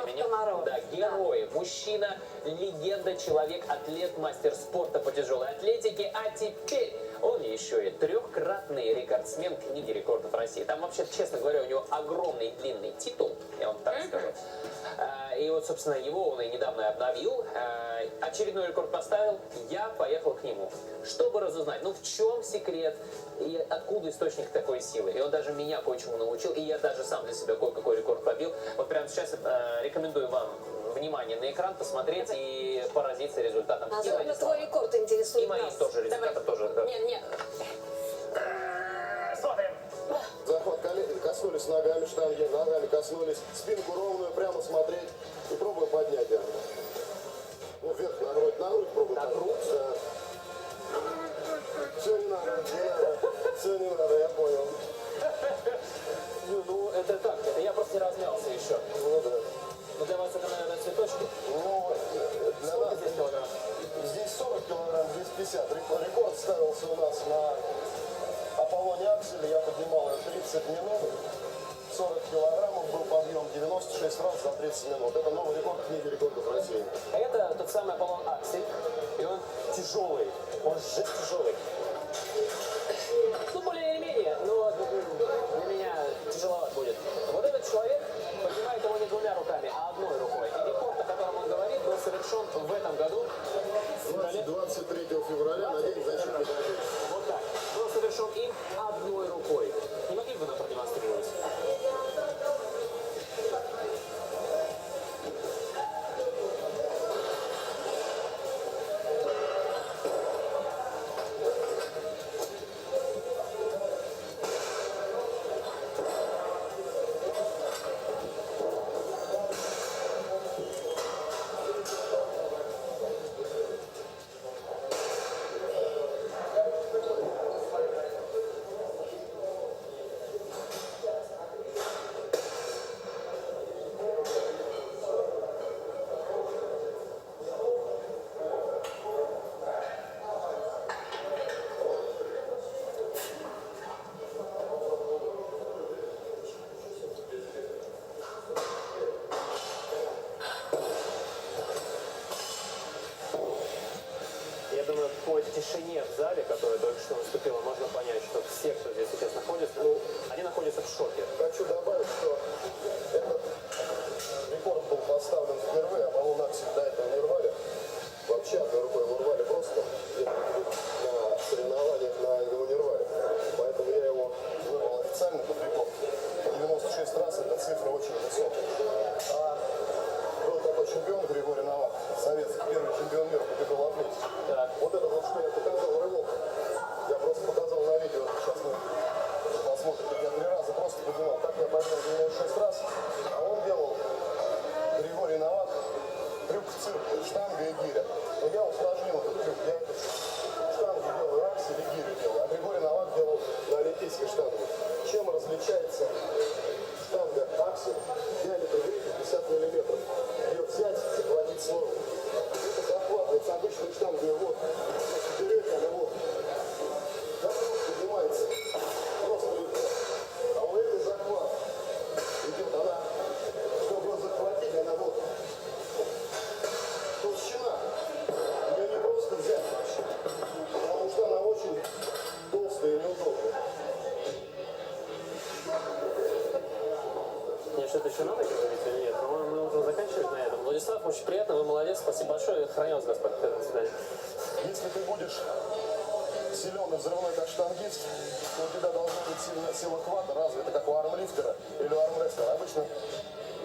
времени. Комаров. Да, герой, мужчина, легенда, человек, атлет, мастер спорта по тяжелой атлетике, а теперь он еще и трехкратный рекордсмен книги рекордов России. Там вообще, честно говоря, у него огромный длинный титул, я вам так скажу. И вот, собственно, его он и недавно обновил. Очередной рекорд поставил, я поехал к нему, чтобы разузнать, ну в чем секрет и откуда источник такой силы. И он даже меня кое-чему научил, и я даже сам для себя кое-какой рекорд побил. Вот прямо сейчас рекомендую вам внимание на экран, посмотреть и поразиться результатом. Особенно твой рекорд интересует И моим нас. тоже результатом тоже. Да. Нет. Смотрим. Захват колени, коснулись ногами штанги, ногами коснулись, спинку ровную, прямо смотреть и пробуем поднять ее. Ну, вверх на грудь пробуем. На грудь? Да. Все не надо, все не надо, я понял. Ну, это так, это я просто не размялся еще. Ну да. Ну, для вас это, наверное, цветочки. Ну, для Сколько нас здесь килограмм? здесь 40 килограмм, здесь 50. Рекорд ставился у нас на Аполлоне Акселе, я поднимал ее 30 минут. 40 килограммов был подъем, 96 раз за 30 минут. Это новый рекорд книги рекордов России. А это тот самый Аполлон Аксель, и он тяжелый, он жесть тяжелый. Ну, более или менее, но для меня тяжеловат будет. Вот этот человек поднимает его не двумя руками, а одной рукой. И рекорд, о котором он говорит, был совершен в этом году. 23 февраля на день защитника Отечества. Вот так. Был совершен им одной рукой. Не могли бы вы нам продемонстрировать? Я думаю, по тишине в зале, которая только что наступила, можно понять, что все, кто здесь сейчас находится, ну, они находятся в шоке. Хочу добавить, что этот рекорд был поставлен впервые, Аполлон Аксель до этого не рвали. Вообще одной рукой его рвали просто на соревнованиях на него не рвали. Поэтому я его вырвал официально под рекорд. 96 раз эта цифра очень высокая. А был такой чемпион Григорий Новак, советский, первый чемпион мира по тяжелой атлетике. Так. Вот это вот, что я показал рывок. Я просто показал на видео. Сейчас мы посмотрим, как я 3 раза просто поднимал. Так я поднял 96 раз. А он делал, Григорий Новак, трюк в цирке, штанга и гиря. Но я усложнил этот трюк. Я эту штангу делаю аксель и гирю делаю. А Григорий Новак делал на олимпийской штанге. Чем различается штанга аксель? Диаметр грифа 50 миллиметров. Ее взять, закладить снова. Это захватывается обычной штангой. Вот. Просто берете, она вот. Да, просто поднимается. Просто легко. А у этой захват идет она, чтобы ее захватить, она вот. Толщина. Ее не просто взять. Потому что она очень толстая и неудобная. Мне что-то еще надо говорить или нет? По-моему, мы уже заканчивать на этом. Владислав, очень приятно, вы молодец, спасибо большое. Храни вас Господь. До свидания. Если ты будешь силен и взрывной как штангист, то у тебя должна быть сила хвата развита, как у армлифтера или у армрестлера. Обычно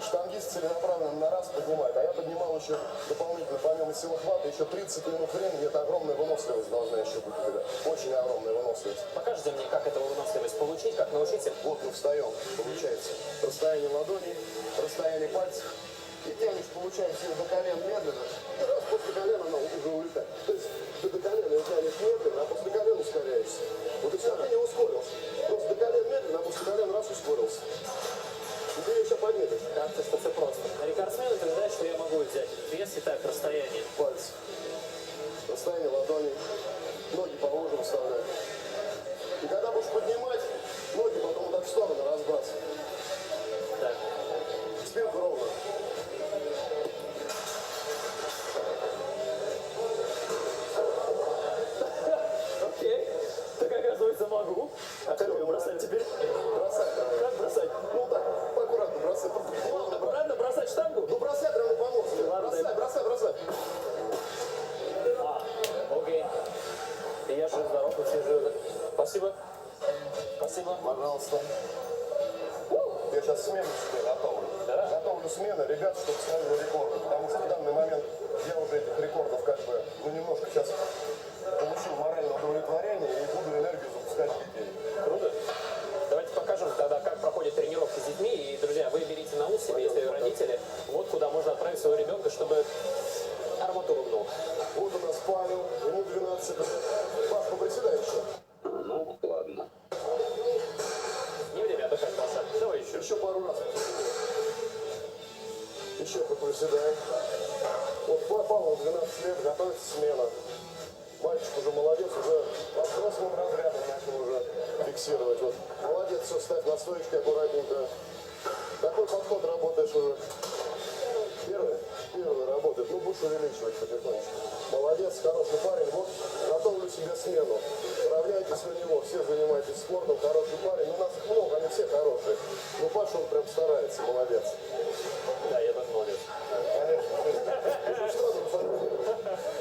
штангист целенаправленно на раз поднимает, а я поднимал еще дополнительно, помимо силы хвата, еще 30 минут времени. Это огромная выносливость должна еще быть у тебя. Очень огромная выносливость. Покажите мне, как эту выносливость получить, как научиться. Вот мы встаем, получается, расстояние ладоней, расстояние пальцев. И тянешь, получается, ее до колен медленно. И раз после колена она уже улетает. То есть ты до колена ее тянешь медленно, а после колена ускоряешься. Вот и все, ты не ускорился. Просто до колен медленно, а после колена раз ускорился. И ты ее еще подметишь. Кажется, что все просто. Рекордсмен утверждает, что я могу взять вес и так расстояние. Пальцы. Расстояние ладоней. Ноги положим, вставляй. И когда будешь поднимать, ноги потом вот так в сторону разбрасывай. Так. Спинку ровно. графику смены ребят, чтобы ставили рекорды. Потому что в данный момент я уже этих рекордов как бы, немножко сейчас получил моральное удовлетворение и буду энергию запускать в детей. Круто. Давайте покажем тогда, как проходят тренировки с детьми. И, друзья, вы берите на ус себе, если вы родители, вот куда можно отправить своего ребенка, чтобы арматуру гнул. Вот у нас Павел, ему 12 лет. Паш, поприседай еще. Ну, ладно. Не время отдыхать, Паша. Давай еще. Еще пару раз. Еще поприседай. Вот Павел 12 лет, готовится смена. Мальчик уже молодец, уже по взрослым разрядам начал уже фиксировать. Вот. Молодец, все, ставь на стоечке аккуратненько. Такой подход работаешь уже. Первый работает. Ну, будешь увеличивать потихонечку. Молодец, хороший парень. Вот, готовлю себе смену. Равняйтесь на него. Все занимайтесь спортом. Хороший парень. У нас их много, они все хорошие. Ну, Паша, он прям старается. Молодец. Да, я тоже молодец.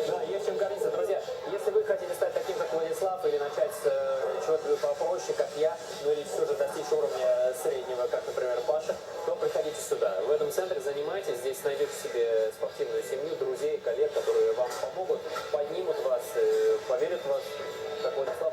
Да, есть чем гордиться. Друзья, если вы хотите стать таким, как Владислав, или начать с чего-то попроще, как я, ну или все же достичь уровня среднего, как, например, Паша, то приходите сюда. В этом центре занимайтесь, здесь найдете себе спортивную семью, друзей, коллег, которые вам помогут, поднимут вас, поверят в вас, как Владислав.